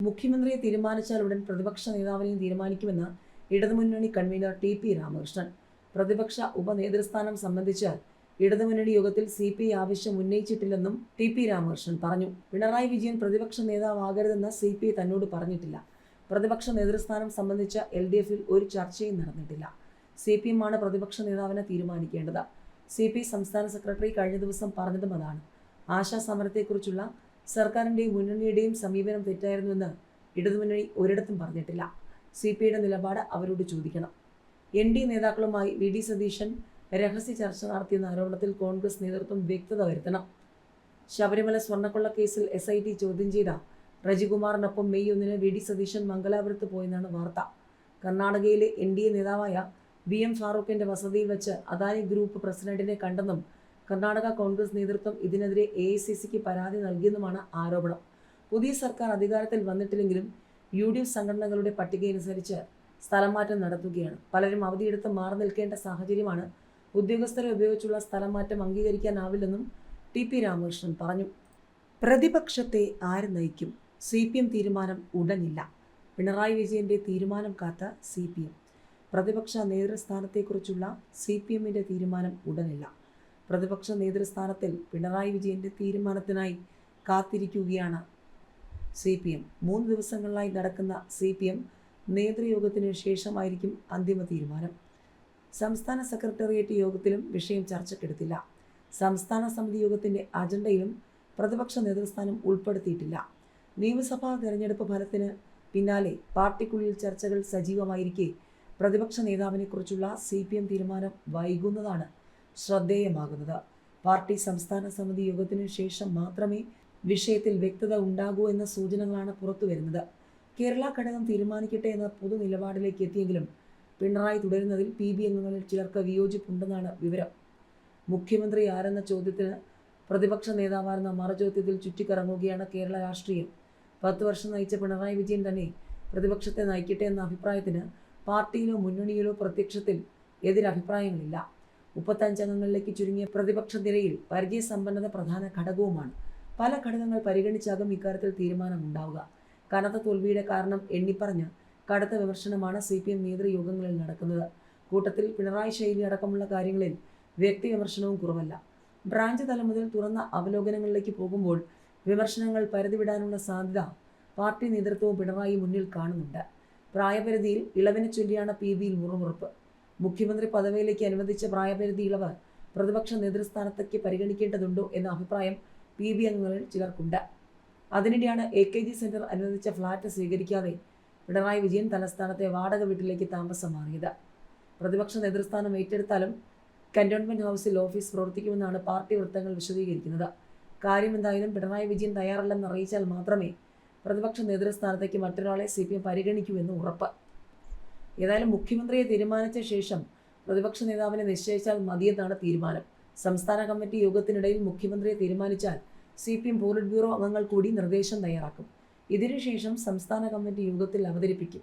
മുഖ്യമന്ത്രിയെ തീരുമാനിച്ചാൽ ഉടൻ പ്രതിപക്ഷ നേതാവിനെയും തീരുമാനിക്കുമെന്ന് ഇടതുമുന്നണി കൺവീനർ ടി.പി. രാമകൃഷ്ണൻ. പ്രതിപക്ഷ ഉപനേതൃസ്ഥാനം സംബന്ധിച്ച് ഇടതുമുന്നണി യോഗത്തിൽ CPI ആവശ്യം ഉന്നയിച്ചിട്ടില്ലെന്നും ടി.പി. രാമകൃഷ്ണൻ പറഞ്ഞു. പിണറായി വിജയൻ പ്രതിപക്ഷ നേതാവാകരുതെന്ന് CPI തന്നോട് പറഞ്ഞിട്ടില്ല. പ്രതിപക്ഷ നേതൃസ്ഥാനം സംബന്ധിച്ച് LDF-ൽ ഒരു ചർച്ചയും നടന്നിട്ടില്ല. CPM ആണ് പ്രതിപക്ഷ നേതാവിനെ തീരുമാനിക്കേണ്ടത്. CPI സംസ്ഥാന സെക്രട്ടറി കഴിഞ്ഞ ദിവസം പറഞ്ഞതും അതാണ്. ആശാ സമരത്തെക്കുറിച്ചുള്ള സർക്കാരിൻ്റെയും മുന്നണിയുടെയും സമീപനം തെറ്റായിരുന്നുവെന്ന് ഇടതുമുന്നണി ഒരിടത്തും പറഞ്ഞിട്ടില്ല. CPIയുടെ നിലപാട് അവരോട് ചോദിക്കണം. NDA നേതാക്കളുമായി VD സതീശൻ രഹസ്യ ചർച്ച നടത്തിയെന്ന ആരോപണത്തിൽ കോൺഗ്രസ് നേതൃത്വം വ്യക്തത വരുത്തണം. ശബരിമല സ്വർണ്ണക്കൊള്ള കേസിൽ SIT ചോദ്യം ചെയ്ത റജികുമാറിനൊപ്പം മെയ് 1 VD സതീശൻ മംഗലാപുരത്ത് പോയെന്നാണ് വാർത്ത. കർണാടകയിലെ NDA നേതാവായ BM ഫാറൂഖിന്റെ വസതിയിൽ വെച്ച് അദാനി ഗ്രൂപ്പ് പ്രസിഡന്റിനെ കണ്ടെന്നും കർണാടക കോൺഗ്രസ് നേതൃത്വം ഇതിനെതിരെ AICCക്ക് പരാതി നൽകിയെന്നുമാണ് ആരോപണം. പുതിയ സർക്കാർ അധികാരത്തിൽ വന്നിട്ടില്ലെങ്കിലും UDF സംഘടനകളുടെ പട്ടികയനുസരിച്ച് സ്ഥലം മാറ്റം നടത്തുകയാണ്. പലരും അവധിയെടുത്ത് മാറി നിൽക്കേണ്ട സാഹചര്യമാണ്. ഉദ്യോഗസ്ഥരെ ഉപയോഗിച്ചുള്ള സ്ഥലം മാറ്റം അംഗീകരിക്കാനാവില്ലെന്നും ടി.പി. രാമകൃഷ്ണൻ പറഞ്ഞു. പ്രതിപക്ഷത്തെ ആര് നയിക്കും? CPM തീരുമാനം ഉടനില്ല. പിണറായി വിജയന്റെ തീരുമാനം കാത്ത CPM. പ്രതിപക്ഷ നേതൃസ്ഥാനത്തെക്കുറിച്ചുള്ള CPMന്റെ തീരുമാനം ഉടനില്ല. പ്രതിപക്ഷ നേതൃസ്ഥാനത്തിൽ പിണറായി വിജയന്റെ തീരുമാനത്തിനായി കാത്തിരിക്കുകയാണ് CPM. 3 ദിവസങ്ങളിലായി നടക്കുന്ന CPM നേതൃയോഗത്തിന് ശേഷമായിരിക്കും അന്തിമ തീരുമാനം. സംസ്ഥാന സെക്രട്ടേറിയറ്റ് യോഗത്തിലും വിഷയം ചർച്ചയ്ക്കെടുത്തില്ല. സംസ്ഥാന സമിതി യോഗത്തിന്റെ അജണ്ടയിലും പ്രതിപക്ഷ നേതൃസ്ഥാനം ഉൾപ്പെടുത്തിയിട്ടില്ല. നിയമസഭാ തെരഞ്ഞെടുപ്പ് ഫലത്തിന് പിന്നാലെ പാർട്ടിക്കുള്ളിൽ ചർച്ചകൾ സജീവമായിരിക്കെ പ്രതിപക്ഷ നേതാവിനെക്കുറിച്ചുള്ള CPM തീരുമാനം വൈകുന്നതാണ് ശ്രദ്ധേയമാകുന്നത്. പാർട്ടി സംസ്ഥാന സമിതി യോഗത്തിനു ശേഷം മാത്രമേ വിഷയത്തിൽ വ്യക്തത ഉണ്ടാകൂ എന്ന സൂചനകളാണ് പുറത്തുവരുന്നത്. കേരള ഘടകം തീരുമാനിക്കട്ടെ എന്ന പൊതു നിലപാടിലേക്ക് എത്തിയെങ്കിലും പിണറായി തുടരുന്നതിൽ PB അംഗങ്ങളിൽ ചിലർക്ക് വിയോജിപ്പുണ്ടെന്നാണ് വിവരം. മുഖ്യമന്ത്രി ആരെന്ന ചോദ്യത്തിന് പ്രതിപക്ഷ നേതാവാരെന്ന മറുചോദ്യത്തിൽ ചുറ്റിക്കറങ്ങുകയാണ് കേരള രാഷ്ട്രീയം. 10 വർഷം നയിച്ച പിണറായി വിജയൻ തന്നെ പ്രതിപക്ഷത്തെ നയിക്കട്ടെ എന്ന അഭിപ്രായത്തിന് പാർട്ടിയിലോ മുന്നണിയിലോ പ്രത്യക്ഷത്തിൽ എതിരഭിപ്രായങ്ങളില്ല. 35 അംഗങ്ങളിലേക്ക് ചുരുങ്ങിയ പ്രതിപക്ഷ നിരയിൽ പരിചയസമ്പന്നത പ്രധാന ഘടകവുമാണ്. പല ഘടകങ്ങൾ പരിഗണിച്ചാകും ഇക്കാര്യത്തിൽ തീരുമാനമുണ്ടാവുക. കനത്ത തോൽവിയുടെ കാരണം എണ്ണിപ്പറഞ്ഞ് കടുത്ത വിമർശനമാണ് CPM നേതൃയോഗങ്ങളിൽ നടക്കുന്നത്. കൂട്ടത്തിൽ പിണറായി ശൈലി അടക്കമുള്ള കാര്യങ്ങളിൽ വ്യക്തി വിമർശനവും കുറവല്ല. ബ്രാഞ്ച് തലം മുതൽ തുറന്ന അവലോകനങ്ങളിലേക്ക് പോകുമ്പോൾ വിമർശനങ്ങൾ പരിധിവിടാനുള്ള സാധ്യത പാർട്ടി നേതൃത്വവും പിണറായി മുന്നിൽ കാണുന്നുണ്ട്. പ്രായപരിധിയിൽ ഇളവിനെ ചൊല്ലിയാണ് PBയിൽ മുറുമുറുപ്പ്. മുഖ്യമന്ത്രി പദവിയിലേക്ക് അനുവദിച്ച പ്രായപരിധി ഇളവ് പ്രതിപക്ഷ നേതൃസ്ഥാനത്തേക്ക് പരിഗണിക്കേണ്ടതുണ്ടോ എന്ന അഭിപ്രായം PB അംഗങ്ങളിൽ ചിലർക്കുണ്ട്. അതിനിടെയാണ് AKG സെന്റർ അനുവദിച്ച ഫ്ളാറ്റ് സ്വീകരിക്കാതെ പിണറായി വിജയൻ തലസ്ഥാനത്തെ വാടക വീട്ടിലേക്ക് താമസം മാറിയത്. പ്രതിപക്ഷ നേതൃസ്ഥാനം ഏറ്റെടുത്താലും കന്റോൺമെന്റ് ഹൗസിൽ ഓഫീസ് പ്രവർത്തിക്കുമെന്നാണ് പാർട്ടി വൃത്തങ്ങൾ വിശദീകരിക്കുന്നത്. കാര്യമെന്തായാലും പിണറായി വിജയൻ തയ്യാറല്ലെന്ന് അറിയിച്ചാൽ മാത്രമേ പ്രതിപക്ഷ നേതൃസ്ഥാനത്തേക്ക് മറ്റൊരാളെ CPM പരിഗണിക്കൂ എന്ന് ഉറപ്പ്. ഏതായാലും മുഖ്യമന്ത്രിയെ തീരുമാനിച്ച ശേഷം പ്രതിപക്ഷ നേതാവിനെ നിശ്ചയിച്ചാൽ മതിയെന്നാണ് തീരുമാനം. സംസ്ഥാന കമ്മിറ്റി യോഗത്തിനിടയിൽ മുഖ്യമന്ത്രിയെ തീരുമാനിച്ചാൽ CPM പോളിറ്റ് ബ്യൂറോ അംഗങ്ങൾ കൂടി നിർദ്ദേശം തയ്യാറാക്കും. ഇതിനുശേഷം സംസ്ഥാന കമ്മിറ്റി യോഗത്തിൽ അവതരിപ്പിക്കും.